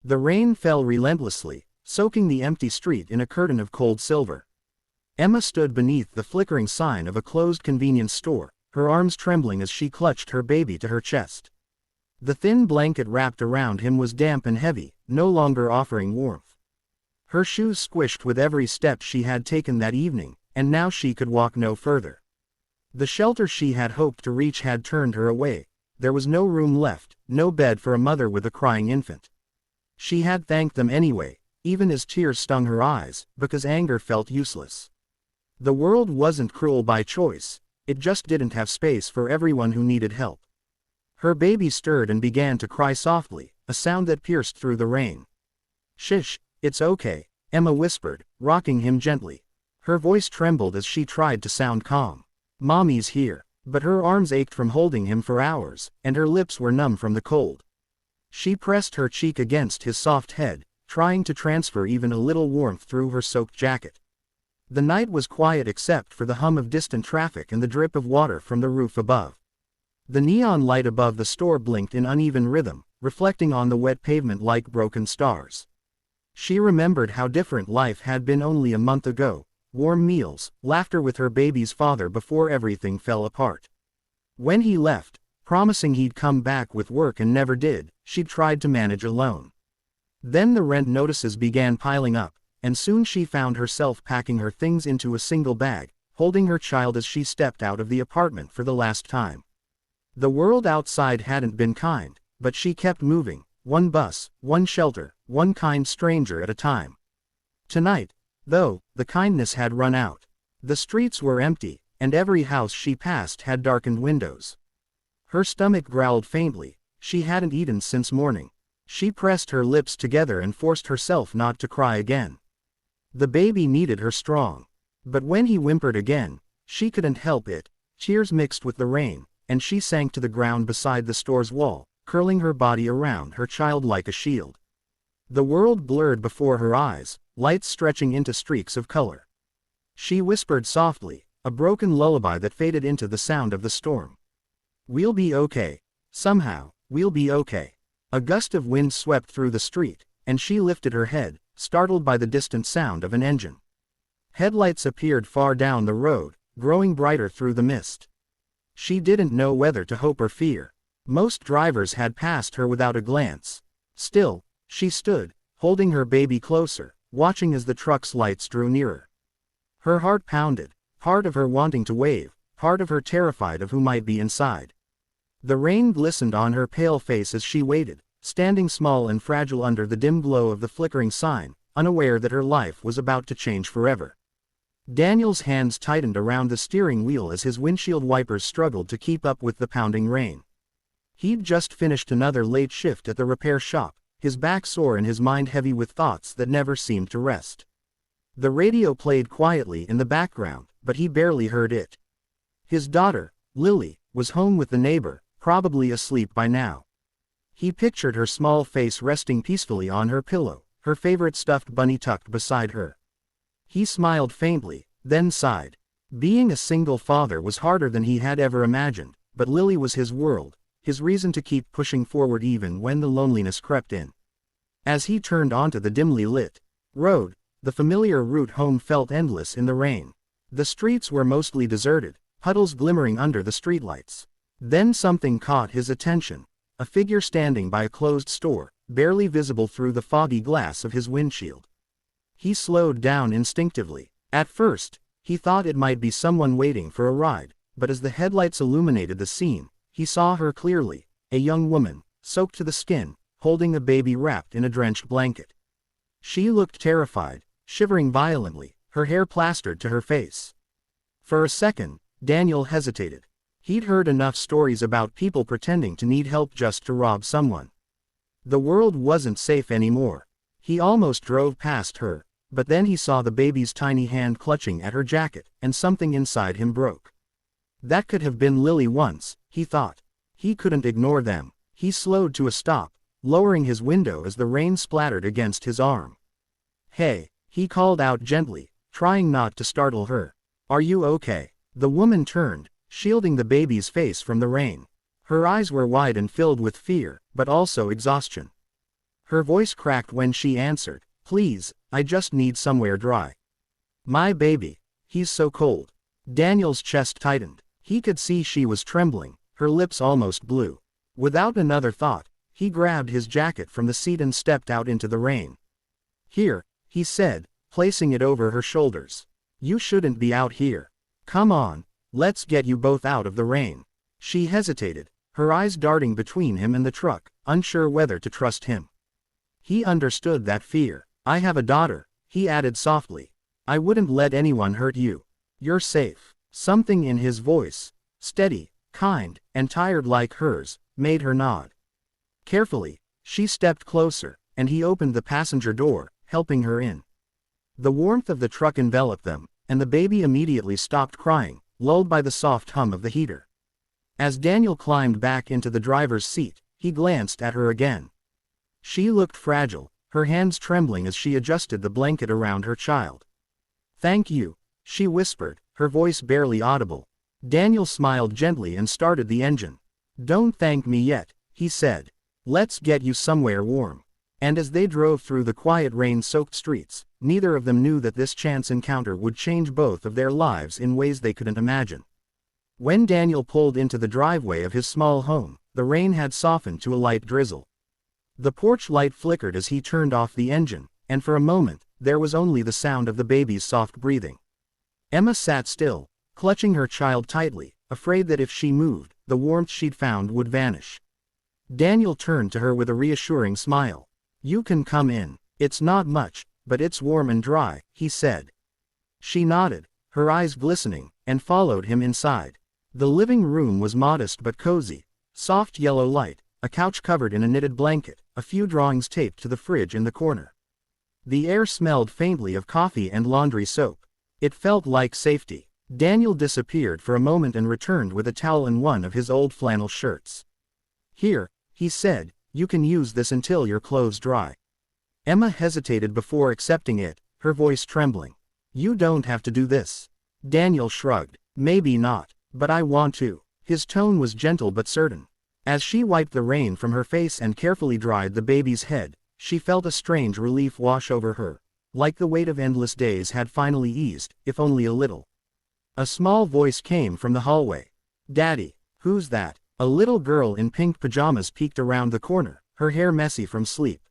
The rain fell relentlessly, soaking the empty street in a curtain of cold silver. Emma stood beneath the flickering sign of a closed convenience store, her arms trembling as she clutched her baby to her chest. The thin blanket wrapped around him was damp and heavy, no longer offering warmth. Her shoes squished with every step she had taken that evening, and now she could walk no further. The shelter she had hoped to reach had turned her away. There was no room left, no bed for a mother with a crying infant. She had thanked them anyway, even as tears stung her eyes, because anger felt useless. The world wasn't cruel by choice, it just didn't have space for everyone who needed help. Her baby stirred and began to cry softly, a sound that pierced through the rain. "Shish, it's okay," Emma whispered, rocking him gently. Her voice trembled as she tried to sound calm. "Mommy's here." But her arms ached from holding him for hours, and her lips were numb from the cold. She pressed her cheek against his soft head, trying to transfer even a little warmth through her soaked jacket. The night was quiet except for the hum of distant traffic and the drip of water from the roof above. The neon light above the store blinked in uneven rhythm, reflecting on the wet pavement like broken stars. She remembered how different life had been only a month ago, warm meals, laughter with her baby's father before everything fell apart. When he left, promising he'd come back with work and never did, she'd tried to manage alone. Then the rent notices began piling up, and soon she found herself packing her things into a single bag, holding her child as she stepped out of the apartment for the last time. The world outside hadn't been kind, but she kept moving, one bus, one shelter, one kind stranger at a time. Tonight, though, the kindness had run out. The streets were empty, and every house she passed had darkened windows. Her stomach growled faintly, she hadn't eaten since morning. She pressed her lips together and forced herself not to cry again. The baby needed her strong. But when he whimpered again, she couldn't help it. Tears mixed with the rain, and she sank to the ground beside the store's wall, curling her body around her child like a shield. The world blurred before her eyes, lights stretching into streaks of color. She whispered softly, a broken lullaby that faded into the sound of the storm. "We'll be okay. Somehow, we'll be okay." A gust of wind swept through the street, and she lifted her head, startled by the distant sound of an engine. Headlights appeared far down the road, growing brighter through the mist. She didn't know whether to hope or fear. Most drivers had passed her without a glance. Still, she stood, holding her baby closer, watching as the truck's lights drew nearer. Her heart pounded, part of her wanting to wave, part of her terrified of who might be inside. The rain glistened on her pale face as she waited, standing small and fragile under the dim glow of the flickering sign, unaware that her life was about to change forever. Daniel's hands tightened around the steering wheel as his windshield wipers struggled to keep up with the pounding rain. He'd just finished another late shift at the repair shop, his back sore and his mind heavy with thoughts that never seemed to rest. The radio played quietly in the background, but he barely heard it. His daughter, Lily, was home with the neighbor, probably asleep by now. He pictured her small face resting peacefully on her pillow, her favorite stuffed bunny tucked beside her. He smiled faintly, then sighed. Being a single father was harder than he had ever imagined, but Lily was his world, his reason to keep pushing forward even when the loneliness crept in. As he turned onto the dimly lit road, the familiar route home felt endless in the rain. The streets were mostly deserted, puddles glimmering under the streetlights. Then something caught his attention. A figure standing by a closed store, barely visible through the foggy glass of his windshield. He slowed down instinctively. At first, he thought it might be someone waiting for a ride, but as the headlights illuminated the scene, he saw her clearly, a young woman, soaked to the skin, holding a baby wrapped in a drenched blanket. She looked terrified, shivering violently, her hair plastered to her face. For a second, Daniel hesitated. He'd heard enough stories about people pretending to need help just to rob someone. The world wasn't safe anymore. He almost drove past her, but then he saw the baby's tiny hand clutching at her jacket, and something inside him broke. That could have been Lily once, he thought. He couldn't ignore them. He slowed to a stop, lowering his window as the rain splattered against his arm. "Hey," he called out gently, trying not to startle her. "Are you okay?" The woman turned, shielding the baby's face from the rain. Her eyes were wide and filled with fear, but also exhaustion. Her voice cracked when she answered, "Please, I just need somewhere dry. My baby. He's so cold." Daniel's chest tightened. He could see she was trembling, her lips almost blue. Without another thought, he grabbed his jacket from the seat and stepped out into the rain. "Here," he said, placing it over her shoulders. "You shouldn't be out here. Come on, let's get you both out of the rain." She hesitated, her eyes darting between him and the truck, unsure whether to trust him. He understood that fear. "I have a daughter," he added softly. "I wouldn't let anyone hurt you. You're safe." Something in his voice, steady, kind, and tired like hers, made her nod. Carefully, she stepped closer, and he opened the passenger door, helping her in. The warmth of the truck enveloped them, and the baby immediately stopped crying, lulled by the soft hum of the heater. As Daniel climbed back into the driver's seat, he glanced at her again. She looked fragile, her hands trembling as she adjusted the blanket around her child. "Thank you," she whispered, her voice barely audible. Daniel smiled gently and started the engine. "Don't thank me yet," he said. "Let's get you somewhere warm." And as they drove through the quiet rain-soaked streets, neither of them knew that this chance encounter would change both of their lives in ways they couldn't imagine. When Daniel pulled into the driveway of his small home, the rain had softened to a light drizzle. The porch light flickered as he turned off the engine, and for a moment, there was only the sound of the baby's soft breathing. Emma sat still, clutching her child tightly, afraid that if she moved, the warmth she'd found would vanish. Daniel turned to her with a reassuring smile. "You can come in. It's not much, but it's warm and dry," he said. She nodded, her eyes glistening, and followed him inside. The living room was modest but cozy. Soft yellow light, a couch covered in a knitted blanket, a few drawings taped to the fridge in the corner. The air smelled faintly of coffee and laundry soap. It felt like safety. Daniel disappeared for a moment and returned with a towel and one of his old flannel shirts. "Here," he said, "you can use this until your clothes dry." Emma hesitated before accepting it, her voice trembling. "You don't have to do this." Daniel shrugged. "Maybe not, but I want to." His tone was gentle but certain. As she wiped the rain from her face and carefully dried the baby's head, she felt a strange relief wash over her, like the weight of endless days had finally eased, if only a little. A small voice came from the hallway. "Daddy." "Who's that?" A little girl in pink pajamas peeked around the corner, her hair messy from sleep.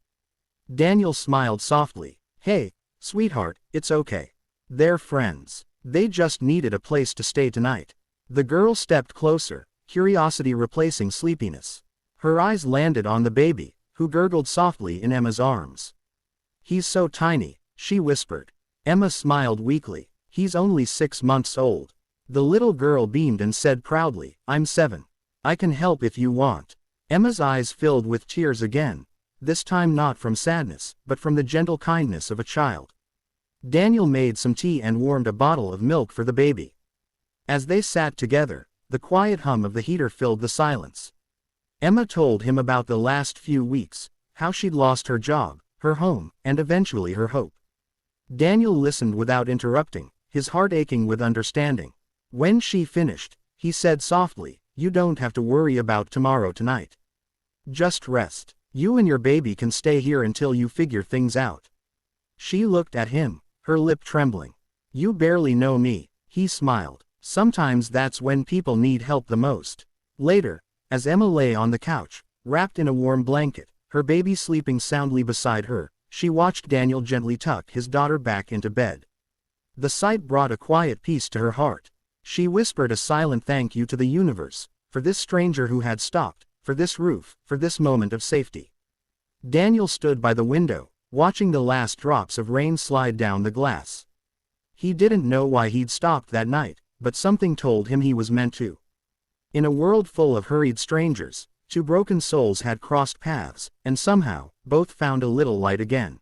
Daniel smiled softly. "Hey, sweetheart, it's okay. They're friends. They just needed a place to stay tonight." The girl stepped closer, curiosity replacing sleepiness. Her eyes landed on the baby, who gurgled softly in Emma's arms. "He's so tiny," she whispered. Emma smiled weakly. "He's only 6 months old." The little girl beamed and said proudly, "I'm 7. I can help if you want." Emma's eyes filled with tears again, this time not from sadness, but from the gentle kindness of a child. Daniel made some tea and warmed a bottle of milk for the baby. As they sat together, the quiet hum of the heater filled the silence. Emma told him about the last few weeks, how she'd lost her job, her home, and eventually her hope. Daniel listened without interrupting, his heart aching with understanding. When she finished, he said softly, "You don't have to worry about tomorrow tonight. Just rest. You and your baby can stay here until you figure things out." She looked at him, her lip trembling. "You barely know me," he smiled. "Sometimes that's when people need help the most." Later, as Emma lay on the couch, wrapped in a warm blanket, her baby sleeping soundly beside her, she watched Daniel gently tuck his daughter back into bed. The sight brought a quiet peace to her heart. She whispered a silent thank you to the universe, for this stranger who had stopped, for this roof, for this moment of safety. Daniel stood by the window, watching the last drops of rain slide down the glass. He didn't know why he'd stopped that night, but something told him he was meant to. In a world full of hurried strangers, 2 broken souls had crossed paths, and somehow, both found a little light again.